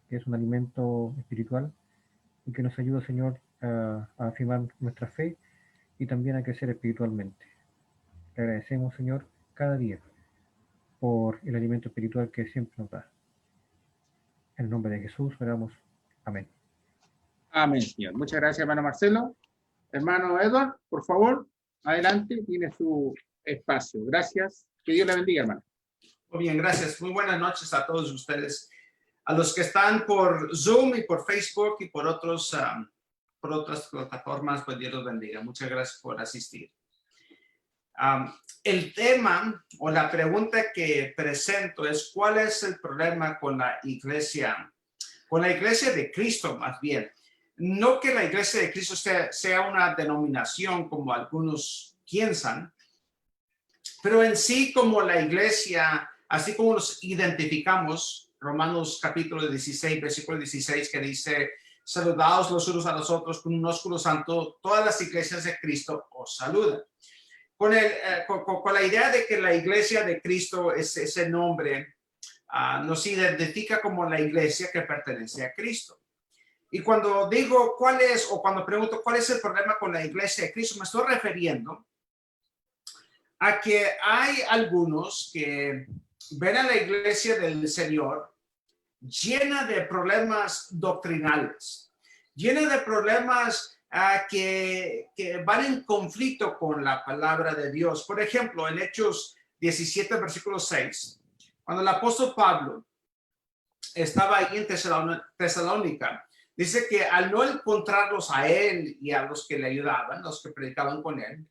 que es un alimento espiritual y que nos ayuda, Señor, a afirmar nuestra fe y también a crecer espiritualmente. Te agradecemos, Señor, cada día por el alimento espiritual que siempre nos da. En el nombre de Jesús oramos. Amén. Amén, Señor. Muchas gracias, hermano Marcelo. Hermano Edward, por favor, adelante, tiene su espacio. Gracias. Que Dios le bendiga, hermano. Muy bien, gracias. Muy buenas noches a todos ustedes. A los que están por Zoom y por Facebook y por otras plataformas, pues Dios los bendiga. Muchas gracias por asistir. El tema o la pregunta que presento es: ¿cuál es el problema con la iglesia? Con la iglesia de Cristo, más bien. No que la iglesia de Cristo sea una denominación como algunos piensan, pero en sí como la iglesia, así como nos identificamos, Romanos capítulo 16, versículo 16, que dice: saludaos los unos a los otros con un ósculo santo, todas las iglesias de Cristo os saludan. Con la idea de que la iglesia de Cristo es ese nombre, nos identifica como la iglesia que pertenece a Cristo. Y cuando digo cuál es, o cuando pregunto cuál es el problema con la iglesia de Cristo, me estoy refiriendo a que hay algunos que ven a la iglesia del Señor llena de problemas doctrinales, llena de problemas que van en conflicto con la palabra de Dios. Por ejemplo, en Hechos 17, versículo 6, cuando el apóstol Pablo estaba ahí en Tesalónica, dice que al no encontrarlos a él y a los que le ayudaban, los que predicaban con él,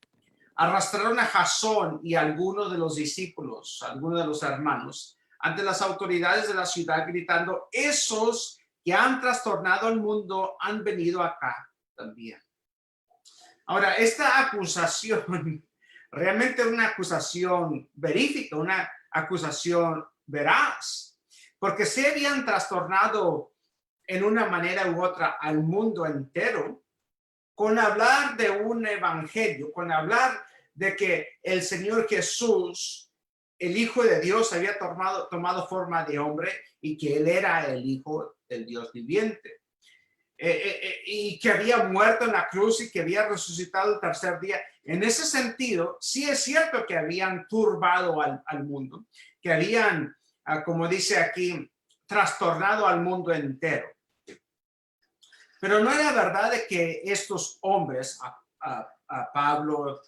arrastraron a Jasón y a algunos de los discípulos, algunos de los hermanos, ante las autoridades de la ciudad, gritando: esos que han trastornado el mundo han venido acá también. Ahora, esta acusación realmente es una acusación verídica, una acusación veraz, porque se habían trastornado en una manera u otra al mundo entero con hablar de un evangelio, con hablar de que el Señor Jesús, el Hijo de Dios, había tomado forma de hombre y que Él era el Hijo del Dios viviente. Y que había muerto en la cruz y que había resucitado el tercer día. En ese sentido, sí es cierto que habían turbado al mundo, que habían, como dice aquí, trastornado al mundo entero. Pero no era verdad de que estos hombres, a Pablo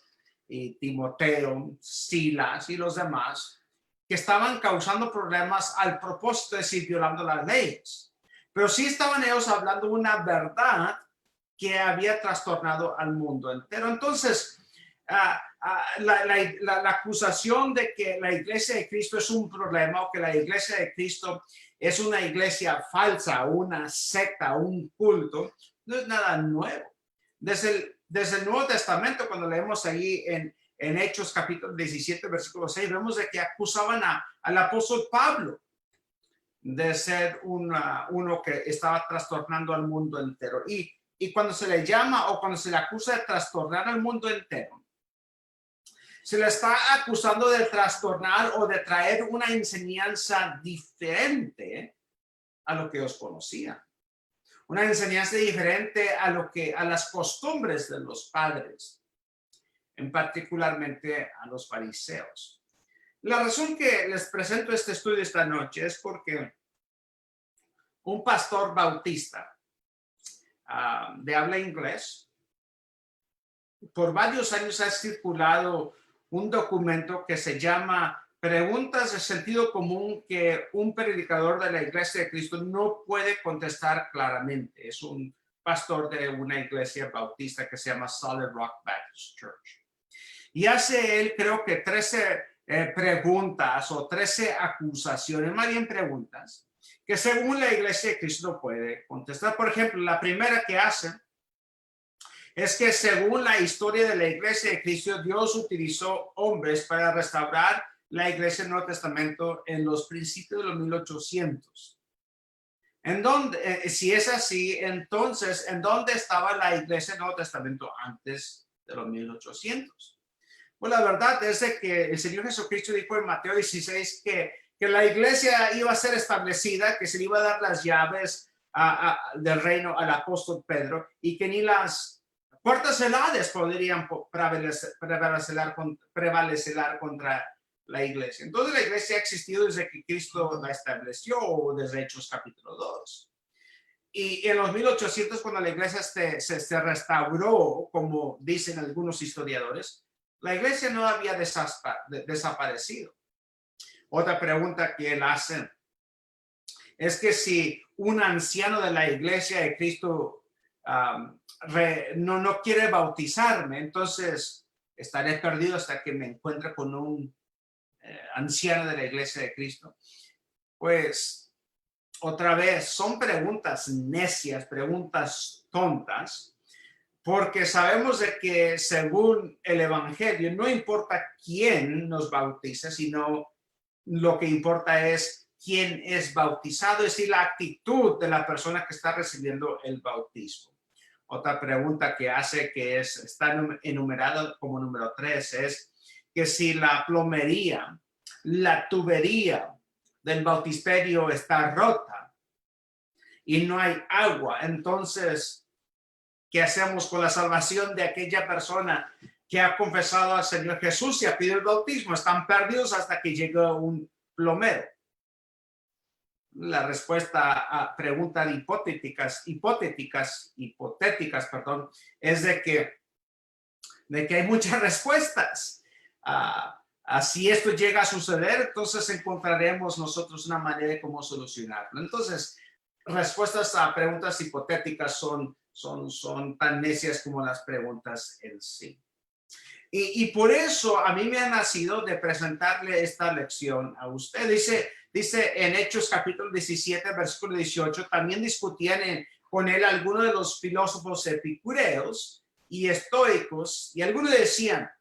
y Timoteo, Silas y los demás, que estaban causando problemas al propósito de seguir violando las leyes. Pero sí estaban ellos hablando una verdad que había trastornado al mundo entero. Entonces, la acusación de que la iglesia de Cristo es un problema, o que la iglesia de Cristo es una iglesia falsa, una secta, un culto, no es nada nuevo. Desde el Nuevo Testamento, cuando leemos ahí en Hechos capítulo 17, versículo 6, vemos de que acusaban al apóstol Pablo de ser uno que estaba trastornando al mundo entero. Y cuando se le llama o cuando se le acusa de trastornar al mundo entero, se le está acusando de trastornar o de traer una enseñanza diferente a lo que ellos conocían. Una enseñanza diferente a las costumbres de los padres, en particularmente a los fariseos. La razón que les presento este estudio esta noche es porque un pastor bautista de habla inglés, por varios años ha circulado un documento que se llama Preguntas de sentido común que un predicador de la Iglesia de Cristo no puede contestar claramente. Es un pastor de una iglesia bautista que se llama Solid Rock Baptist Church. Y hace él, creo que 13 preguntas o 13 acusaciones, más bien preguntas, que según la Iglesia de Cristo no puede contestar. Por ejemplo, la primera que hace es que según la historia de la Iglesia de Cristo, Dios utilizó hombres para restaurar la Iglesia del Nuevo Testamento en los principios de los 1800. Si es así, entonces, ¿en dónde estaba la Iglesia del Nuevo Testamento antes de los 1800? Pues la verdad es de que el Señor Jesucristo dijo en Mateo 16 que la iglesia iba a ser establecida, que se le iba a dar las llaves del reino al apóstol Pedro y que ni las puertas heladas podrían prevalecer contra la iglesia. Entonces la iglesia ha existido desde que Cristo la estableció, o desde Hechos capítulo 2. Y en los 1800, cuando la iglesia se restauró, como dicen algunos historiadores, la iglesia no había desaparecido. Otra pregunta que él hace es que si un anciano de la iglesia de Cristo no quiere bautizarme, entonces estaré perdido hasta que me encuentre con un anciano de la iglesia de Cristo. Pues otra vez, son preguntas necias, preguntas tontas, porque sabemos de que según el evangelio no importa quién nos bautiza, sino lo que importa es quién es bautizado, es decir, la actitud de la persona que está recibiendo el bautismo. Otra pregunta que hace, que está enumerada como número 3, es que si la plomería, la tubería del bautisterio está rota y no hay agua, entonces, ¿qué hacemos con la salvación de aquella persona que ha confesado al Señor Jesús y ha pedido el bautismo? Están perdidos hasta que llegue un plomero. La respuesta a preguntas hipotéticas, es de que hay muchas respuestas. Si esto llega a suceder, entonces encontraremos nosotros una manera de cómo solucionarlo. Entonces, respuestas a preguntas hipotéticas son tan necias como las preguntas en sí. Y por eso a mí me ha nacido de presentarle esta lección a usted. Dice en Hechos capítulo 17, versículo 18, también discutían con él algunos de los filósofos epicureos y estoicos, y algunos decían,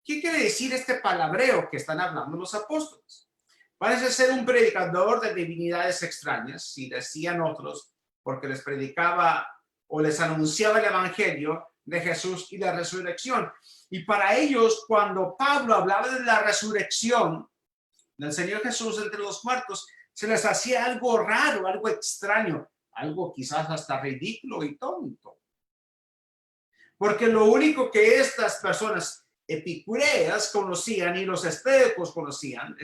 ¿qué quiere decir este palabreo que están hablando los apóstoles? Parece ser un predicador de divinidades extrañas, y decían otros, porque les predicaba o les anunciaba el evangelio de Jesús y la resurrección. Y para ellos, cuando Pablo hablaba de la resurrección del Señor Jesús entre los muertos, se les hacía algo raro, algo extraño, algo quizás hasta ridículo y tonto. Porque lo único que estas personas epicureas conocían y los estoicos conocían,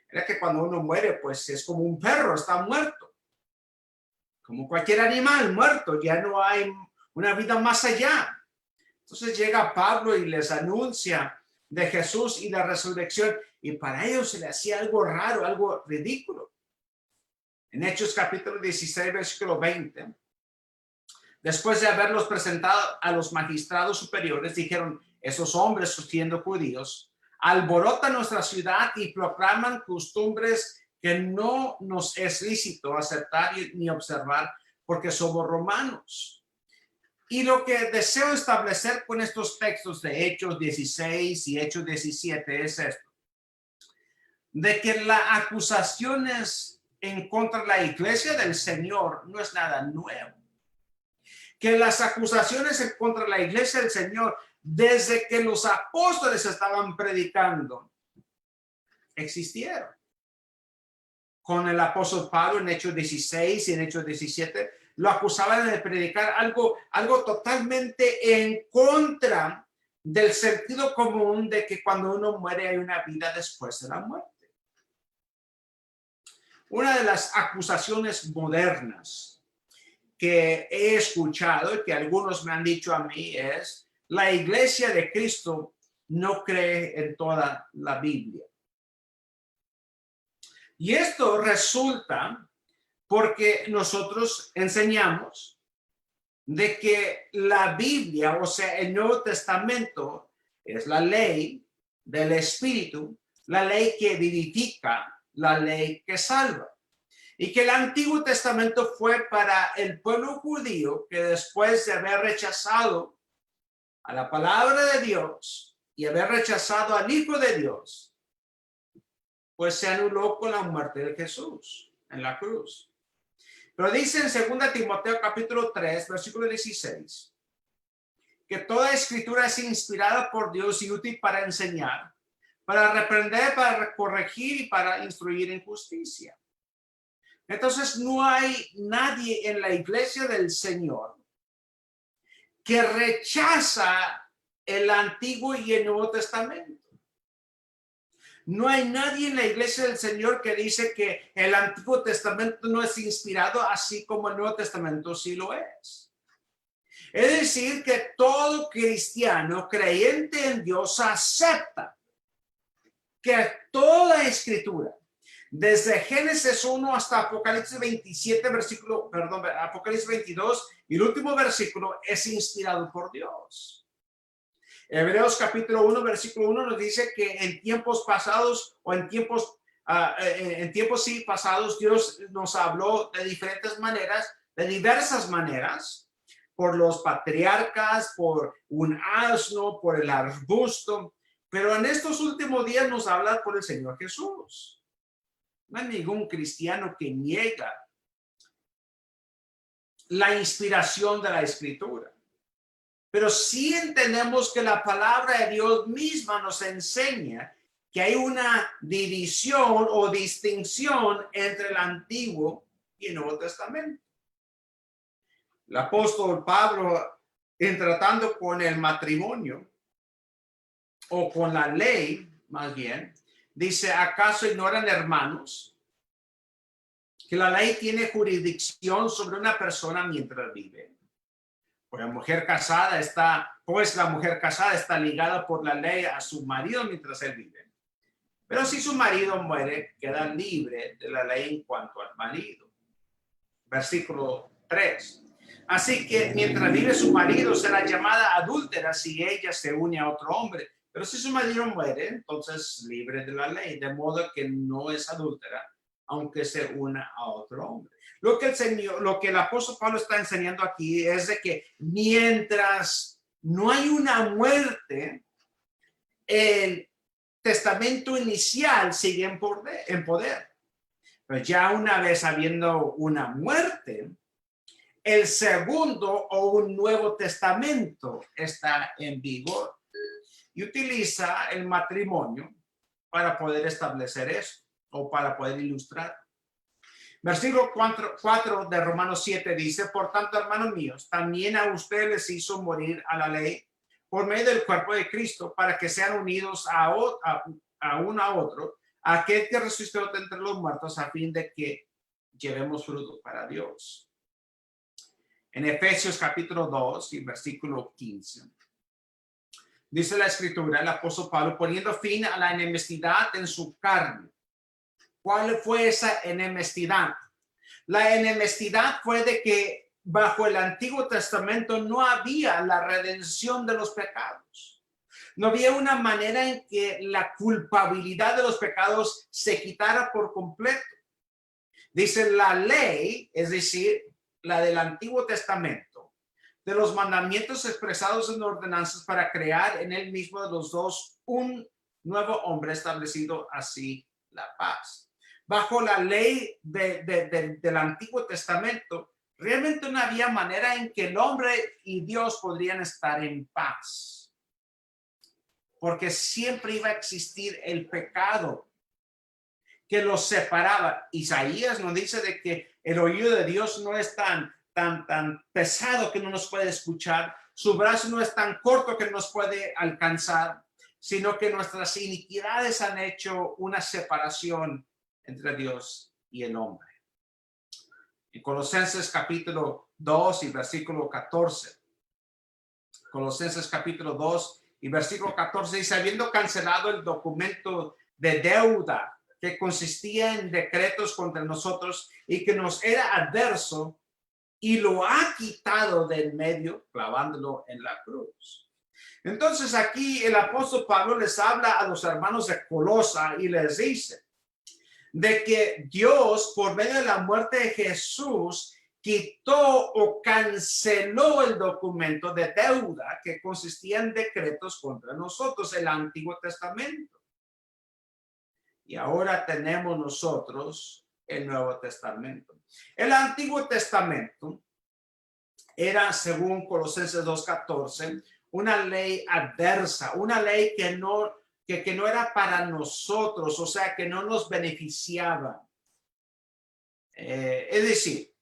era que cuando uno muere, pues es como un perro, está muerto. Como cualquier animal muerto, ya no hay una vida más allá. Entonces llega Pablo y les anuncia de Jesús y la resurrección, y para ellos se le hacía algo raro, algo ridículo. En Hechos capítulo 16, versículo 20, después de haberlos presentado a los magistrados superiores, dijeron, esos hombres, siendo judíos, alborotan nuestra ciudad y proclaman costumbres que no nos es lícito aceptar ni observar porque somos romanos. Y lo que deseo establecer con estos textos de Hechos 16 y Hechos 17 es esto, de que las acusaciones en contra de la iglesia del Señor no es nada nuevo. Que las acusaciones en contra de la iglesia del Señor, desde que los apóstoles estaban predicando, existieron. Con el apóstol Pablo en Hechos 16 y en Hechos 17, lo acusaban de predicar algo totalmente en contra del sentido común de que cuando uno muere hay una vida después de la muerte. Una de las acusaciones modernas que he escuchado y que algunos me han dicho a mí es: la iglesia de Cristo no cree en toda la Biblia. Y esto resulta porque nosotros enseñamos de que la Biblia, o sea, el Nuevo Testamento, es la ley del Espíritu, la ley que vivifica, la ley que salva. Y que el Antiguo Testamento fue para el pueblo judío que después de haber rechazado a la palabra de Dios y haber rechazado al Hijo de Dios, pues se anuló con la muerte de Jesús en la cruz. Pero dice en 2 Timoteo capítulo 3, versículo 16, que toda escritura es inspirada por Dios y útil para enseñar, para reprender, para corregir y para instruir en justicia. Entonces no hay nadie en la iglesia del Señor que rechaza el Antiguo y el Nuevo Testamento. No hay nadie en la iglesia del Señor que dice que el Antiguo Testamento no es inspirado, así como el Nuevo Testamento sí lo es. Es decir, que todo cristiano creyente en Dios acepta que toda escritura, desde Génesis 1 hasta Apocalipsis 27, Apocalipsis 22 y el último versículo es inspirado por Dios. Hebreos capítulo 1, versículo 1 nos dice que en tiempos pasados o en tiempos pasados, Dios nos habló de diferentes maneras, de diversas maneras, por los patriarcas, por un asno, por el arbusto, pero en estos últimos días nos habla por el Señor Jesús. No hay ningún cristiano que niega la inspiración de la Escritura. Pero sí entendemos que la palabra de Dios misma nos enseña que hay una división o distinción entre el Antiguo y el Nuevo Testamento. El apóstol Pablo, en tratando con el matrimonio o con la ley, más bien, dice, ¿acaso ignoran, hermanos, que la ley tiene jurisdicción sobre una persona mientras vive? Pues la mujer casada está ligada por la ley a su marido mientras él vive. Pero si su marido muere, queda libre de la ley en cuanto al marido. Versículo 3. Así que mientras vive su marido, será llamada adúltera si ella se une a otro hombre. Pero si su marido muere, entonces libre de la ley, de modo que no es adúltera, aunque se una a otro hombre. Lo que el apóstol Pablo está enseñando aquí es de que mientras no hay una muerte, el testamento inicial sigue en poder. Pero ya una vez habiendo una muerte, el segundo o un nuevo testamento está en vigor y utiliza el matrimonio para poder establecer eso o para poder ilustrar. Versículo 4 de Romanos 7 dice, por tanto, hermanos míos, también a ustedes les hizo morir a la ley por medio del cuerpo de Cristo para que sean unidos a uno a otro, a aquel que resucitó de entre los muertos a fin de que llevemos fruto para Dios. En Efesios capítulo 2 y versículo 15. Dice la escritura, el apóstol Pablo, poniendo fin a la enemistad en su carne. ¿Cuál fue esa enemistad? La enemistad fue de que bajo el Antiguo Testamento no había la redención de los pecados. No había una manera en que la culpabilidad de los pecados se quitara por completo. Dice la ley, es decir, la del Antiguo Testamento, de los mandamientos expresados en ordenanzas para crear en él mismo de los dos un nuevo hombre, establecido así la paz. Bajo la ley del Antiguo Testamento, realmente no había manera en que el hombre y Dios podrían estar en paz. Porque siempre iba a existir el pecado que los separaba. Isaías nos dice de que el oído de Dios no es tan pesado que no nos puede escuchar. Su brazo no es tan corto que no nos puede alcanzar, sino que nuestras iniquidades han hecho una separación entre Dios y el hombre. En Colosenses capítulo 2 y versículo 14. Colosenses capítulo 2 y versículo 14 dice, habiendo cancelado el documento de deuda que consistía en decretos contra nosotros y que nos era adverso, y lo ha quitado del medio, clavándolo en la cruz. Entonces aquí el apóstol Pablo les habla a los hermanos de Colosa y les dice de que Dios, por medio de la muerte de Jesús, quitó o canceló el documento de deuda que consistía en decretos contra nosotros, el Antiguo Testamento. Y ahora tenemos nosotros el Nuevo Testamento. El Antiguo Testamento era, según Colosenses 2:14, una ley adversa, una ley que no que no era para nosotros, o sea, que no nos beneficiaba. Es decir,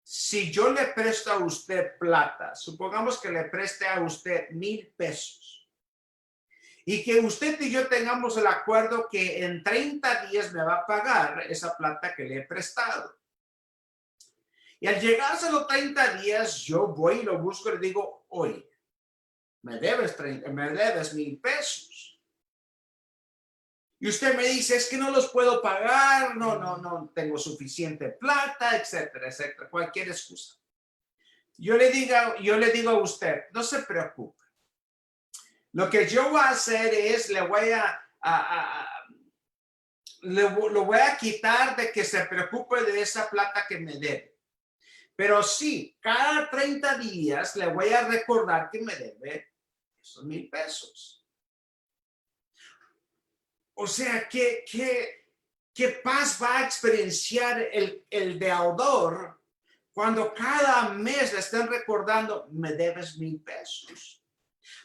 si yo le presto a usted plata, supongamos que le preste a usted 1,000 pesos y que usted y yo tengamos el acuerdo que en 30 días me va a pagar esa plata que le he prestado. Y al llegarse a los 30 días, yo voy y lo busco y le digo, oye, me debes 1,000 pesos. Y usted me dice, es que no los puedo pagar, no tengo suficiente plata, etcétera, etcétera, cualquier excusa. Yo le digo a usted, no se preocupe. Lo que yo voy a hacer es, lo voy a quitar de que se preocupe de esa plata que me debe. Pero sí, cada 30 días le voy a recordar que me debe esos 1,000 pesos. O sea, ¿qué paz va a experienciar el deudor cuando cada mes le están recordando, me debes 1,000 pesos?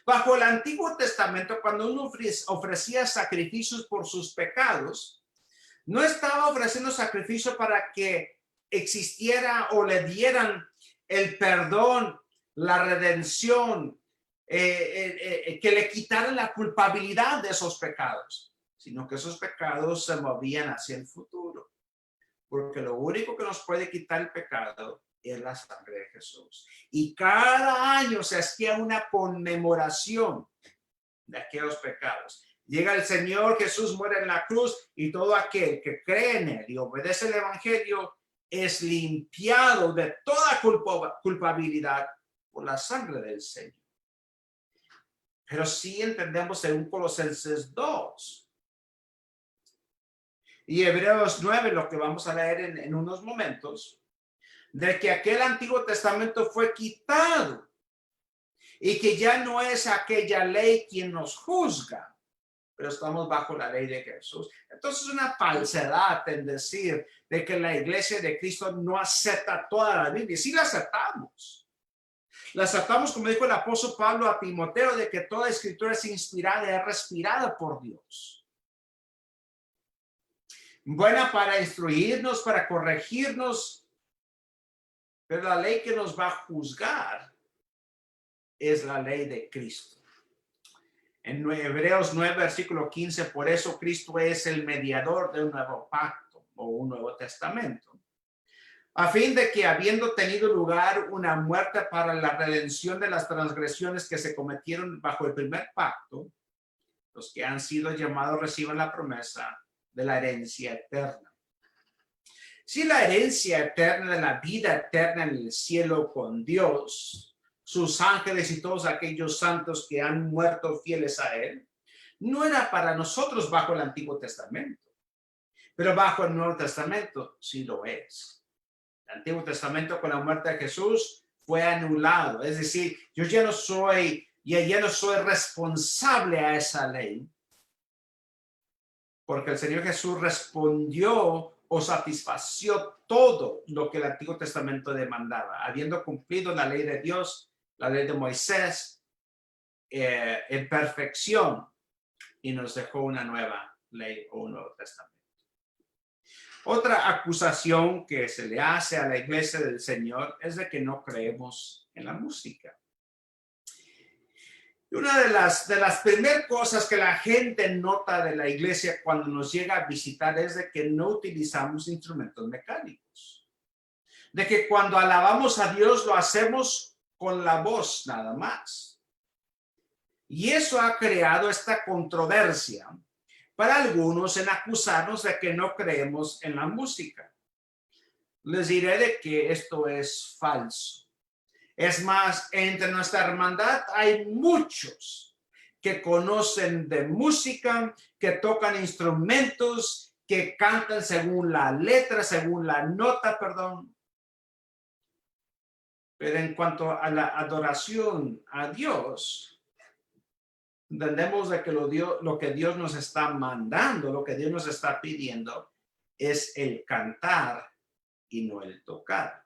Bajo el Antiguo Testamento, cuando uno ofrecía sacrificios por sus pecados, no estaba ofreciendo sacrificio para que existiera o le dieran el perdón, la redención, que le quitaran la culpabilidad de esos pecados, sino que esos pecados se movían hacia el futuro, porque lo único que nos puede quitar el pecado es la sangre de Jesús. Y cada año se hacía una conmemoración de aquellos pecados. Llega el Señor Jesús, muere en la cruz, y todo aquel que cree en él y obedece el evangelio es limpiado de toda culpabilidad por la sangre del Señor. Pero sí entendemos en Colosenses 2 y Hebreos 9, lo que vamos a leer en unos momentos, de que aquel Antiguo Testamento fue quitado y que ya no es aquella ley quien nos juzga, pero estamos bajo la ley de Jesús. Entonces es una falsedad en decir de que la iglesia de Cristo no acepta toda la Biblia. Sí la aceptamos. La aceptamos, como dijo el apóstol Pablo a Timoteo, de que toda escritura es inspirada y es respirada por Dios. Buena para instruirnos, para corregirnos, pero la ley que nos va a juzgar es la ley de Cristo. En Hebreos 9, versículo 15, por eso Cristo es el mediador de un nuevo pacto o un nuevo testamento, a fin de que, habiendo tenido lugar una muerte para la redención de las transgresiones que se cometieron bajo el primer pacto, los que han sido llamados reciban la promesa de la herencia eterna. Si la herencia eterna de la vida eterna en el cielo con Dios, sus ángeles y todos aquellos santos que han muerto fieles a él, no era para nosotros bajo el Antiguo Testamento, pero bajo el Nuevo Testamento sí lo es. El Antiguo Testamento con la muerte de Jesús fue anulado, es decir, yo ya no soy responsable a esa ley, porque el Señor Jesús respondió o satisfació todo lo que el Antiguo Testamento demandaba, habiendo cumplido la ley de Dios, la ley de Moisés, en perfección, y nos dejó una nueva ley o un nuevo testamento. Otra acusación que se le hace a la iglesia del Señor es de que no creemos en la música. Y una de las primeras cosas que la gente nota de la iglesia cuando nos llega a visitar es de que no utilizamos instrumentos mecánicos. De que cuando alabamos a Dios lo hacemos con la voz nada más. Y eso ha creado esta controversia para algunos en acusarnos de que no creemos en la música. Les diré de que esto es falso. Es más, entre nuestra hermandad hay muchos que conocen de música, que tocan instrumentos, que cantan según la letra, según la nota, perdón. Pero en cuanto a la adoración a Dios, entendemos de que lo que Dios nos está mandando, lo que Dios nos está pidiendo, es el cantar y no el tocar.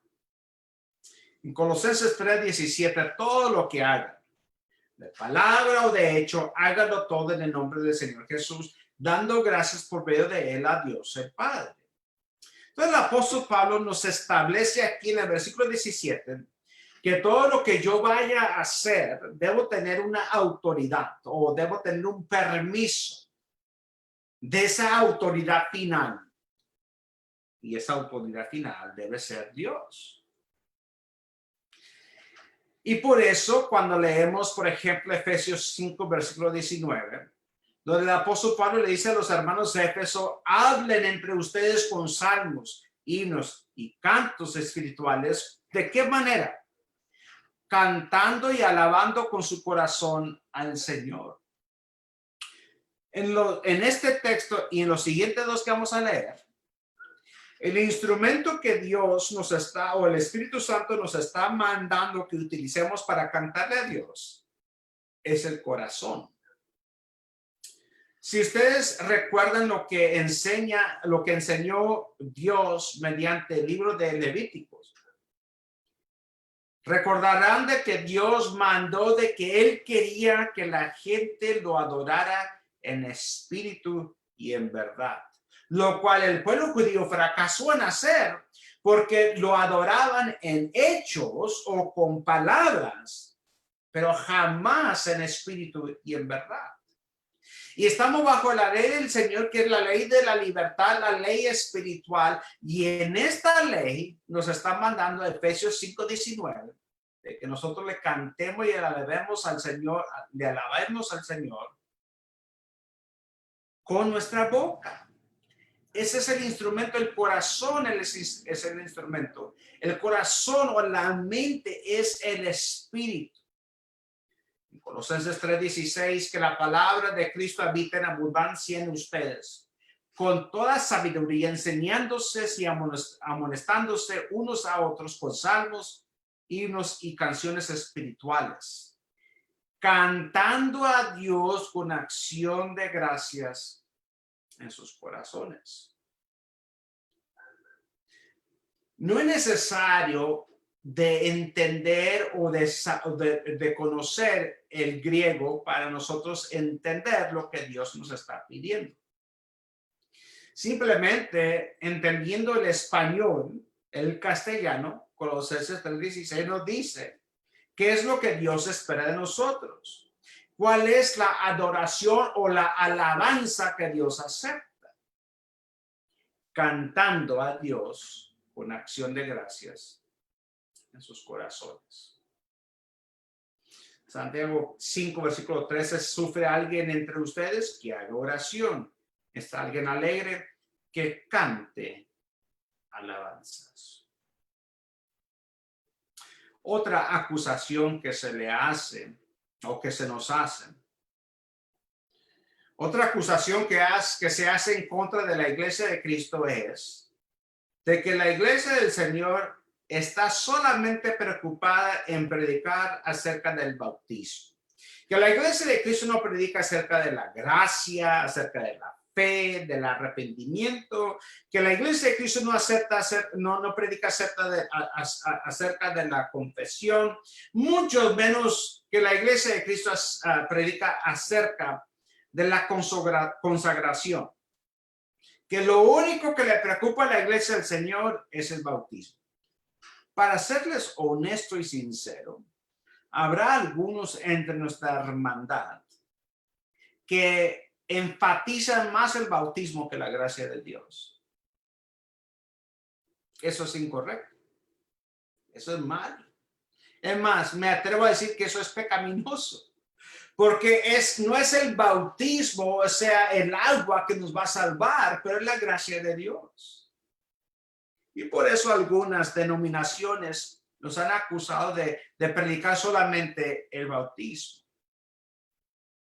En Colosenses 3:17, todo lo que hagan, de palabra o de hecho, hágalo todo en el nombre del Señor Jesús, dando gracias por medio de él a Dios el Padre. Entonces el apóstol Pablo nos establece aquí en el versículo 17 que todo lo que yo vaya a hacer, debo tener una autoridad o debo tener un permiso de esa autoridad final. Y esa autoridad final debe ser Dios. Y por eso, cuando leemos, por ejemplo, Efesios 5, versículo 19, donde el apóstol Pablo le dice a los hermanos de Éfeso, hablen entre ustedes con salmos, himnos y cantos espirituales. ¿De qué manera? Cantando y alabando con su corazón al Señor. En este texto y en los siguientes dos que vamos a leer, el instrumento que Dios nos está, o el Espíritu Santo nos está mandando que utilicemos para cantarle a Dios, es el corazón. Si ustedes recuerdan lo que enseñó Dios mediante el libro de Levíticos, recordarán de que Dios mandó de que Él quería que la gente lo adorara en espíritu y en verdad. Lo cual el pueblo judío fracasó en hacer porque lo adoraban en hechos o con palabras, pero jamás en espíritu y en verdad. Y estamos bajo la ley del Señor, que es la ley de la libertad, la ley espiritual. Y en esta ley nos está mandando Efesios 5:19, de que nosotros le cantemos y le alabemos al Señor con nuestra boca. Ese es el instrumento, el corazón es el instrumento. El corazón o la mente es el espíritu. En Colosenses 3:16, que la palabra de Cristo habita en abundancia en ustedes, con toda sabiduría, enseñándose y amonestándose unos a otros con salmos, himnos y canciones espirituales, cantando a Dios con acción de gracias en sus corazones. No es necesario de entender o de conocer el griego para nosotros entender lo que Dios nos está pidiendo. Simplemente entendiendo el español, el castellano, Colosenses 3:16 nos dice qué es lo que Dios espera de nosotros. ¿Cuál es la adoración o la alabanza que Dios acepta? Cantando a Dios con acción de gracias en sus corazones. Santiago 5, versículo 13, ¿sufre alguien entre ustedes? Que haga oración. ¿Está alguien alegre? Que cante alabanzas. Otra acusación que se le hace o que se nos hace. Otra acusación que se hace en contra de la iglesia de Cristo es de que la iglesia del Señor está solamente preocupada en predicar acerca del bautismo. Que la iglesia de Cristo no predica acerca de la gracia, acerca de la fe, del arrepentimiento. Que la iglesia de Cristo no predica acerca de la confesión, mucho menos que la iglesia de Cristo predica acerca de la consagración. Que lo único que le preocupa a la iglesia del Señor es el bautismo. Para serles honesto y sincero, habrá algunos entre nuestra hermandad que enfatizan más el bautismo que la gracia de Dios. Eso es incorrecto. Eso es mal. Es más, me atrevo a decir que eso es pecaminoso. Porque no es el bautismo, o sea, el agua que nos va a salvar, pero es la gracia de Dios. Y por eso algunas denominaciones nos han acusado de predicar solamente el bautismo.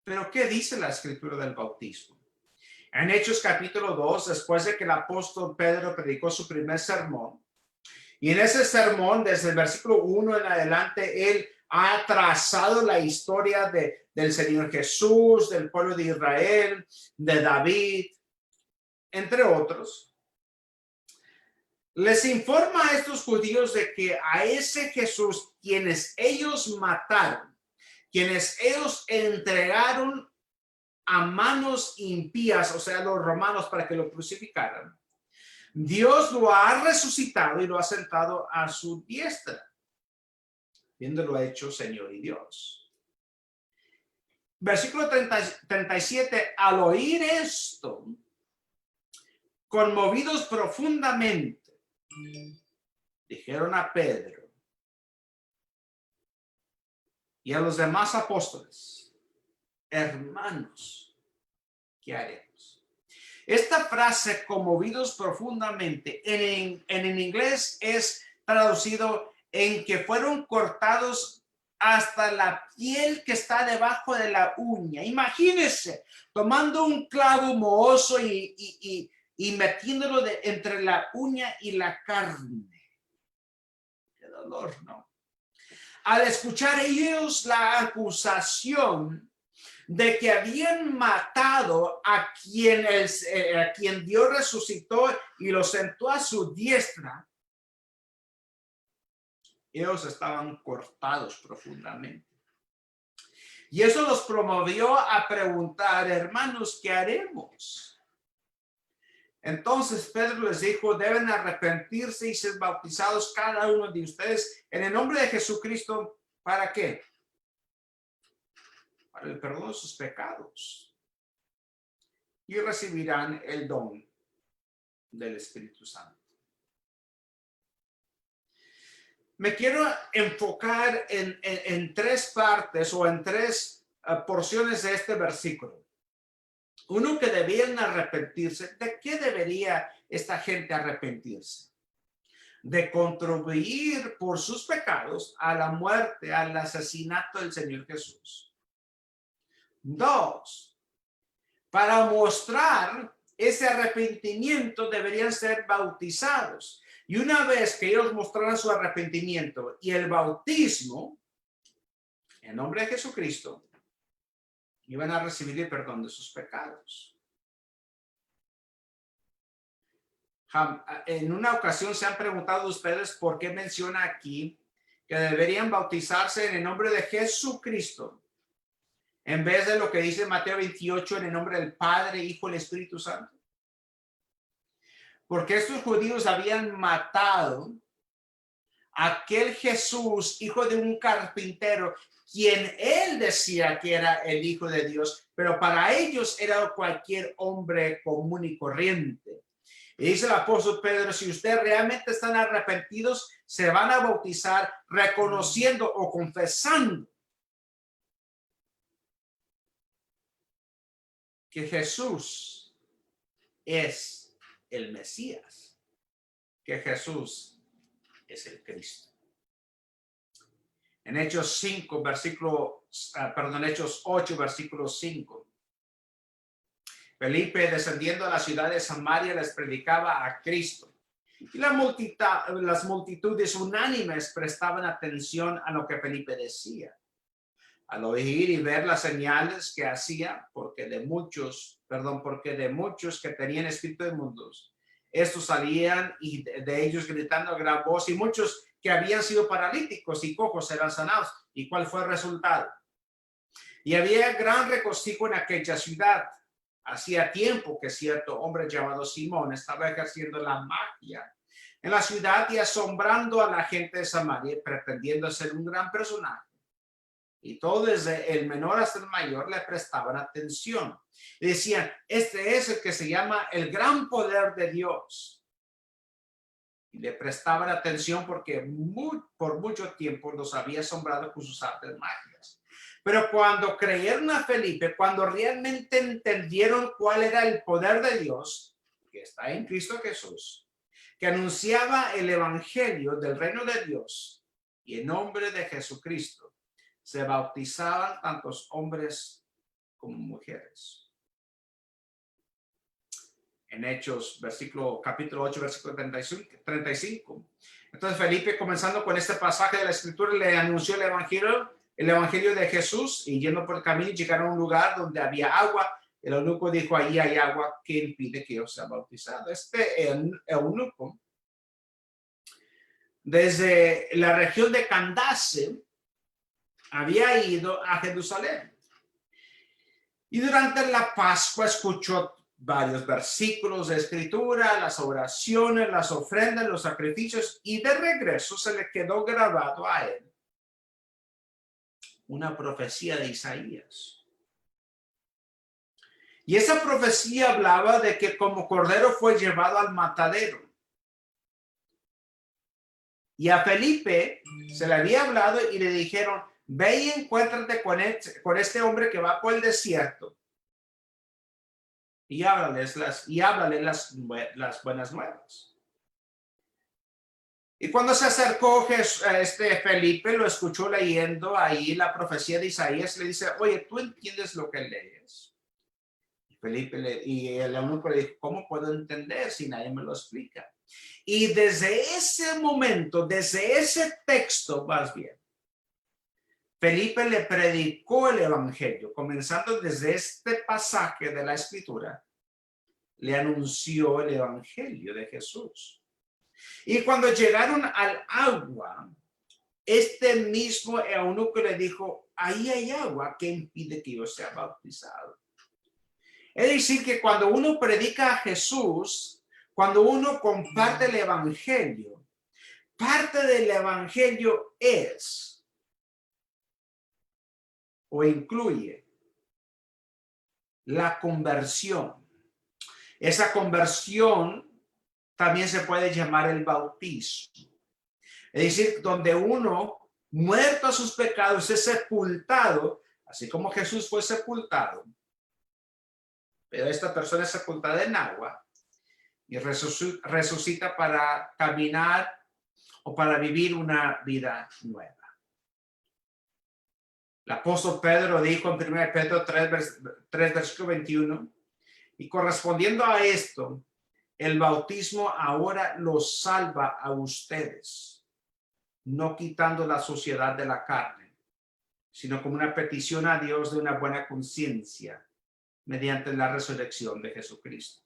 Pero ¿qué dice la escritura del bautismo? En Hechos capítulo 2, después de que el apóstol Pedro predicó su primer sermón, y en ese sermón, desde el versículo 1 en adelante, él ha trazado la historia del Señor Jesús, del pueblo de Israel, de David, entre otros. Les informa a estos judíos de que a ese Jesús, quienes ellos mataron, quienes ellos entregaron a manos impías, o sea, los romanos, para que lo crucificaran, Dios lo ha resucitado y lo ha sentado a su diestra, viéndolo hecho Señor y Dios. Versículo 37, al oír esto, conmovidos profundamente, dijeron a Pedro y a los demás apóstoles: hermanos, ¿qué haremos? Esta frase, conmovidos profundamente, en inglés es traducido en que fueron cortados hasta la piel que está debajo de la uña. Imagínense tomando un clavo mohoso y metiéndolo entre la uña y la carne. Qué dolor, ¿no? Al escuchar ellos la acusación de que habían matado a quien Dios resucitó y lo sentó a su diestra, ellos estaban cortados profundamente. Y eso los promovió a preguntar: hermanos, ¿qué haremos? Entonces Pedro les dijo: deben arrepentirse y ser bautizados cada uno de ustedes en el nombre de Jesucristo. ¿Para qué? Para el perdón de sus pecados. Y recibirán el don del Espíritu Santo. Me quiero enfocar en tres partes o en tres porciones de este versículo. Uno, que debían arrepentirse. ¿De qué debería esta gente arrepentirse? De contribuir por sus pecados a la muerte, al asesinato del Señor Jesús. Dos, para mostrar ese arrepentimiento deberían ser bautizados. Y una vez que ellos mostraran su arrepentimiento y el bautismo, en nombre de Jesucristo, iban a recibir el perdón de sus pecados. En una ocasión se han preguntado ustedes por qué menciona aquí que deberían bautizarse en el nombre de Jesucristo, en vez de lo que dice Mateo 28, en el nombre del Padre, Hijo y Espíritu Santo. Porque estos judíos habían matado a aquel Jesús, hijo de un carpintero, quien él decía que era el Hijo de Dios, pero para ellos era cualquier hombre común y corriente. Y dice el apóstol Pedro: si ustedes realmente están arrepentidos, se van a bautizar reconociendo o confesando que Jesús es el Mesías, que Jesús es el Cristo. En Hechos 5, Hechos 8, versículo 5. Felipe, descendiendo a la ciudad de Samaria, les predicaba a Cristo. Y las multitudes unánimes prestaban atención a lo que Felipe decía. Al oír y ver las señales que hacía, porque de muchos que tenían espíritu de inmundos, estos salían y de ellos gritando a gran voz, y muchos que habían sido paralíticos y cojos eran sanados. ¿Y cuál fue el resultado? Y había gran regocijo en aquella ciudad. Hacía tiempo que cierto hombre llamado Simón estaba ejerciendo la magia en la ciudad y asombrando a la gente de Samaria, pretendiendo ser un gran personaje. Y todos, desde el menor hasta el mayor, le prestaban atención. Y decían: este es el que se llama el gran poder de Dios. Y le prestaban atención porque por mucho tiempo los había asombrado con sus artes mágicas. Pero cuando creyeron a Felipe, cuando realmente entendieron cuál era el poder de Dios, que está en Cristo Jesús, que anunciaba el evangelio del reino de Dios, y en nombre de Jesucristo, se bautizaban tantos hombres como mujeres. En Hechos, capítulo 8, versículo 35. Entonces Felipe, comenzando con este pasaje de la Escritura, le anunció el evangelio de Jesús, y yendo por el camino llegaron a un lugar donde había agua. El eunuco dijo: ahí hay agua, ¿qué impide que yo sea bautizado? Este eunuco, desde la región de Candace, había ido a Jerusalén. Y durante la Pascua escuchó varios versículos de escritura, las oraciones, las ofrendas, los sacrificios, y de regreso se le quedó grabado a él una profecía de Isaías. Y esa profecía hablaba de que como cordero fue llevado al matadero. Y a Felipe se le había hablado y le dijeron, ve y encuéntrate con este hombre que va por el desierto y háblale las buenas nuevas. Y cuando se acercó Felipe, lo escuchó leyendo ahí la profecía de Isaías, le dice, oye, ¿tú entiendes lo que lees? Y el eunuco le dijo, ¿cómo puedo entender si nadie me lo explica? Y desde ese momento, desde ese texto más bien, Felipe le predicó el evangelio, comenzando desde este pasaje de la escritura, le anunció el evangelio de Jesús. Y cuando llegaron al agua, este mismo eunuco le dijo, ahí hay agua, ¿qué impide que yo sea bautizado? Es decir, que cuando uno predica a Jesús, cuando uno comparte el evangelio, parte del evangelio es o incluye la conversión. Esa conversión también se puede llamar el bautismo. Es decir, donde uno, muerto a sus pecados, es sepultado, así como Jesús fue sepultado. Pero esta persona es sepultada en agua y resucita para caminar o para vivir una vida nueva. El apóstol Pedro dijo en 1 Pedro 3, versículo 21, y correspondiendo a esto, el bautismo ahora los salva a ustedes, no quitando la suciedad de la carne, sino como una petición a Dios de una buena conciencia mediante la resurrección de Jesucristo.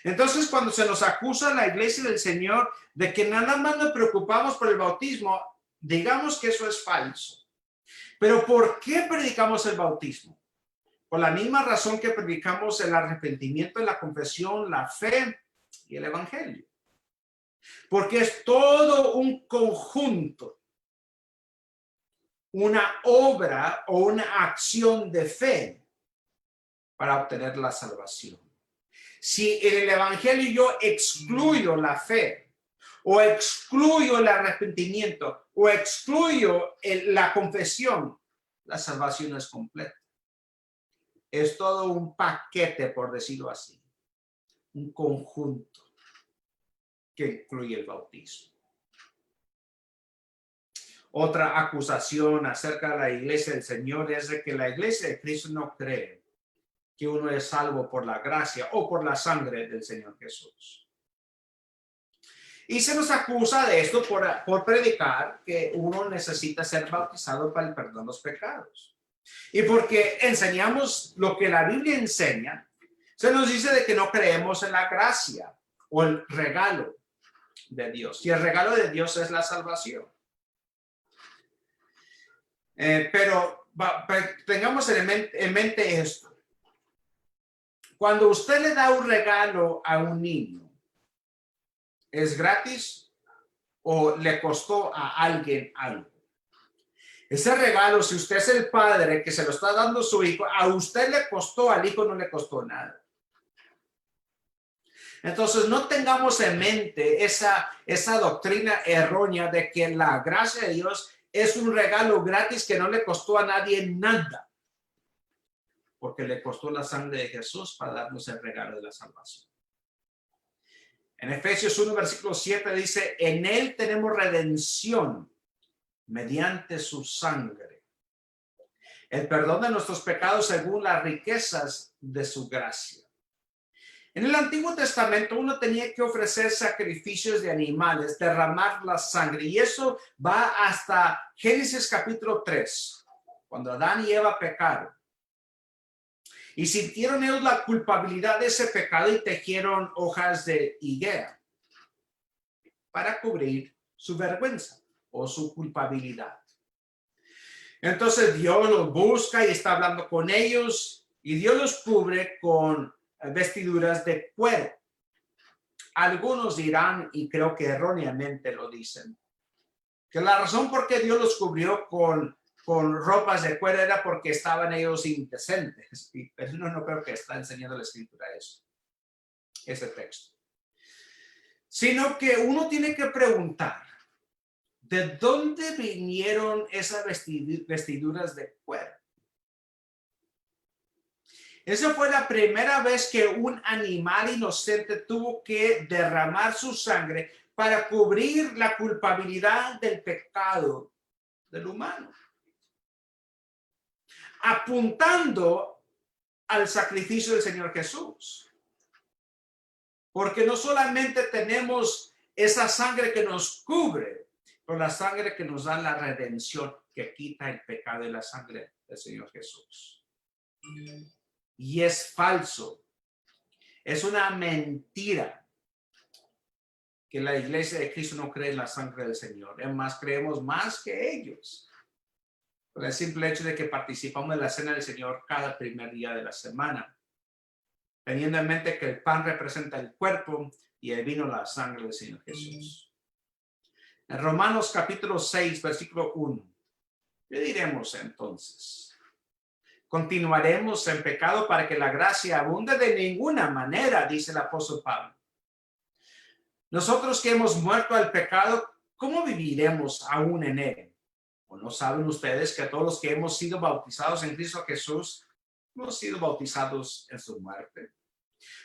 Entonces, cuando se nos acusa a la iglesia del Señor de que nada más nos preocupamos por el bautismo, digamos que eso es falso. Pero ¿por qué predicamos el bautismo? Por la misma razón que predicamos el arrepentimiento, la confesión, la fe y el evangelio. Porque es todo un conjunto, una obra o una acción de fe para obtener la salvación. Si en el evangelio yo excluyo la fe, o excluyo el arrepentimiento, o excluyo la confesión, la salvación no es completa. Es todo un paquete, por decirlo así, un conjunto que incluye el bautismo. Otra acusación acerca de la iglesia del Señor es de que la iglesia de Cristo no cree que uno es salvo por la gracia o por la sangre del Señor Jesús. Y se nos acusa de esto por predicar que uno necesita ser bautizado para el perdón de los pecados. Y porque enseñamos lo que la Biblia enseña, se nos dice de que no creemos en la gracia o el regalo de Dios. Y el regalo de Dios es la salvación. Pero tengamos en mente esto. Cuando usted le da un regalo a un niño, ¿es gratis o le costó a alguien algo? Ese regalo, si usted es el padre que se lo está dando a su hijo, a usted le costó, al hijo no le costó nada. Entonces, no tengamos en mente esa doctrina errónea de que la gracia de Dios es un regalo gratis que no le costó a nadie nada, porque le costó la sangre de Jesús para darnos el regalo de la salvación. En Efesios 1, versículo 7 dice, en él tenemos redención mediante su sangre, el perdón de nuestros pecados según las riquezas de su gracia. En el Antiguo Testamento uno tenía que ofrecer sacrificios de animales, derramar la sangre, y eso va hasta Génesis capítulo 3, cuando Adán y Eva pecaron. Y sintieron ellos la culpabilidad de ese pecado y tejieron hojas de higuera para cubrir su vergüenza o su culpabilidad. Entonces Dios los busca y está hablando con ellos y Dios los cubre con vestiduras de cuero. Algunos dirán, y creo que erróneamente lo dicen, que la razón por qué Dios los cubrió con ropas de cuero era porque estaban ellos indecentes. Pero no creo que está enseñando la escritura eso, ese texto. Sino que uno tiene que preguntar, ¿de dónde vinieron esas vestiduras de cuero? Esa fue la primera vez que un animal inocente tuvo que derramar su sangre para cubrir la culpabilidad del pecado del humano, apuntando al sacrificio del Señor Jesús. Porque no solamente tenemos esa sangre que nos cubre, pero la sangre que nos da la redención, que quita el pecado, y la sangre del Señor Jesús. Y es falso, es una mentira que la iglesia de Cristo no cree en la sangre del Señor. Es más, creemos más que ellos, por el simple hecho de que participamos en la cena del Señor cada primer día de la semana, teniendo en mente que el pan representa el cuerpo y el vino la sangre del Señor Jesús. En Romanos capítulo 6, versículo 1, ¿qué diremos entonces? ¿Continuaremos en pecado para que la gracia abunde? De ninguna manera, dice el apóstol Pablo. Nosotros que hemos muerto al pecado, ¿cómo viviremos aún en él? ¿O no saben ustedes que todos los que hemos sido bautizados en Cristo Jesús, hemos sido bautizados en su muerte?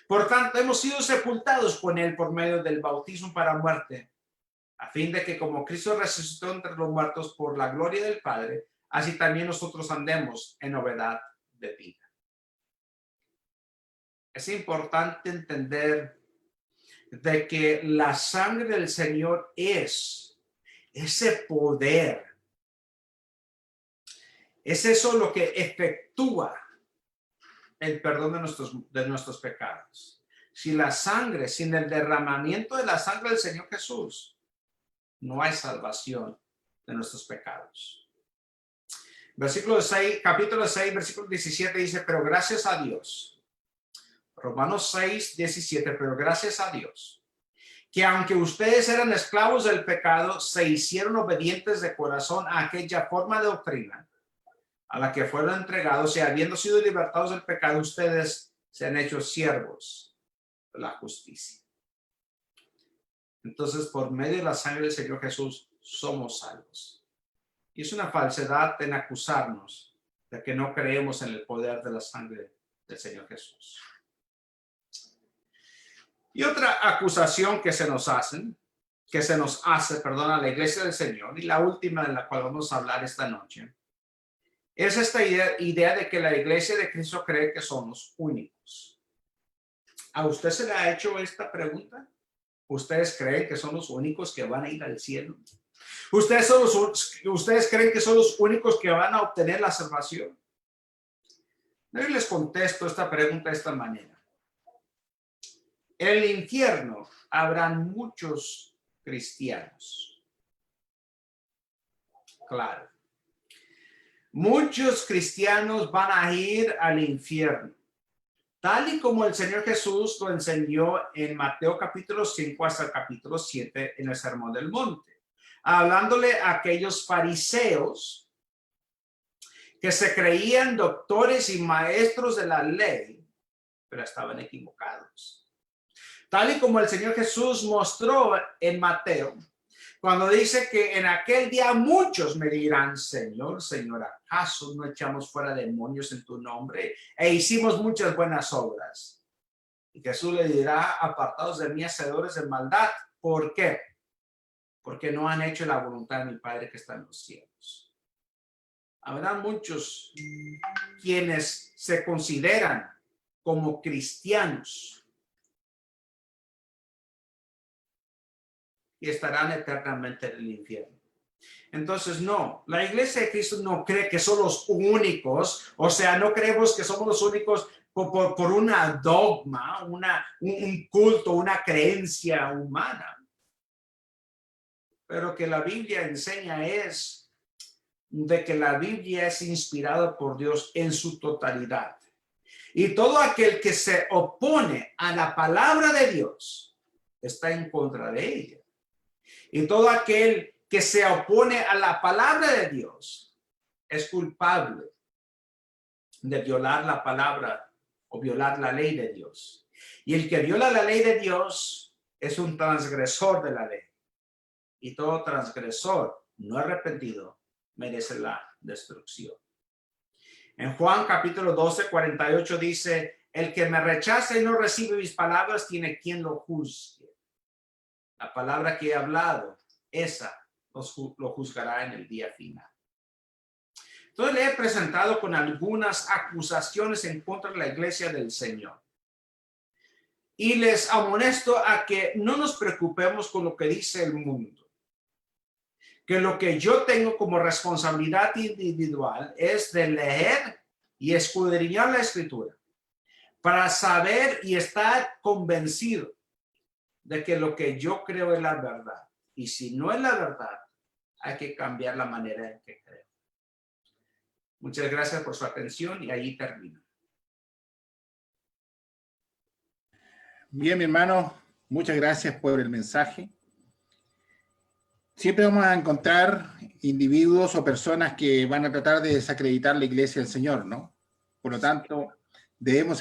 Por tanto, hemos sido sepultados con él por medio del bautismo para muerte, a fin de que como Cristo resucitó entre los muertos por la gloria del Padre, así también nosotros andemos en novedad de vida. Es importante entender de que la sangre del Señor es ese poder. Es eso lo que efectúa el perdón de nuestros pecados. Sin la sangre, sin el derramamiento de la sangre del Señor Jesús, no hay salvación de nuestros pecados. Versículo 6, capítulo 6, versículo 17 dice, pero gracias a Dios. Romanos 6, 17, pero gracias a Dios, que aunque ustedes eran esclavos del pecado, se hicieron obedientes de corazón a aquella forma de doctrina a la que fueron entregados, y habiendo sido libertados del pecado, ustedes se han hecho siervos de la justicia. Entonces, por medio de la sangre del Señor Jesús, somos salvos. Y es una falsedad en acusarnos de que no creemos en el poder de la sangre del Señor Jesús. Y otra acusación que se nos hace, a la iglesia del Señor, y la última de la cual vamos a hablar esta noche, es esta idea de que la iglesia de Cristo cree que somos únicos. ¿A usted se le ha hecho esta pregunta? ¿Ustedes creen que son los únicos que van a ir al cielo? ¿Ustedes creen que son los únicos que van a obtener la salvación? Yo les contesto esta pregunta de esta manera. En el infierno habrán muchos cristianos. Claro. Muchos cristianos van a ir al infierno, tal y como el Señor Jesús lo enseñó en Mateo capítulo 5 hasta el capítulo 7 en el Sermón del Monte, hablándole a aquellos fariseos que se creían doctores y maestros de la ley, pero estaban equivocados. Tal y como el Señor Jesús mostró en Mateo, cuando dice que en aquel día muchos me dirán, Señor, Señor, ¿acaso no echamos fuera demonios en tu nombre e hicimos muchas buenas obras? Y Jesús le dirá, apartados de mí, hacedores de maldad. ¿Por qué? Porque no han hecho la voluntad de mi Padre que está en los cielos. Habrá muchos quienes se consideran como cristianos y estarán eternamente en el infierno. Entonces, no, la iglesia de Cristo no cree que son los únicos, o sea, no creemos que somos los únicos por una dogma, un culto, una creencia humana. Pero que la Biblia enseña es de que la Biblia es inspirada por Dios en su totalidad. Y todo aquel que se opone a la palabra de Dios está en contra de ella. Y todo aquel que se opone a la palabra de Dios es culpable de violar la palabra o violar la ley de Dios. Y el que viola la ley de Dios es un transgresor de la ley. Y todo transgresor no arrepentido merece la destrucción. En Juan capítulo 12, 48 dice, el que me rechaza y no recibe mis palabras tiene quien lo juzgue. La palabra que he hablado, esa lo juzgará en el día final. Entonces le he presentado con algunas acusaciones en contra de la iglesia del Señor. Y les amonesto a que no nos preocupemos con lo que dice el mundo. Que lo que yo tengo como responsabilidad individual es de leer y escudriñar la Escritura para saber y estar convencido de que lo que yo creo es la verdad. Y si no es la verdad, hay que cambiar la manera en que creo. Muchas gracias por su atención y ahí termino. Bien, mi hermano, muchas gracias por el mensaje. Siempre vamos a encontrar individuos o personas que van a tratar de desacreditar la iglesia del Señor, ¿no? Por lo tanto, debemos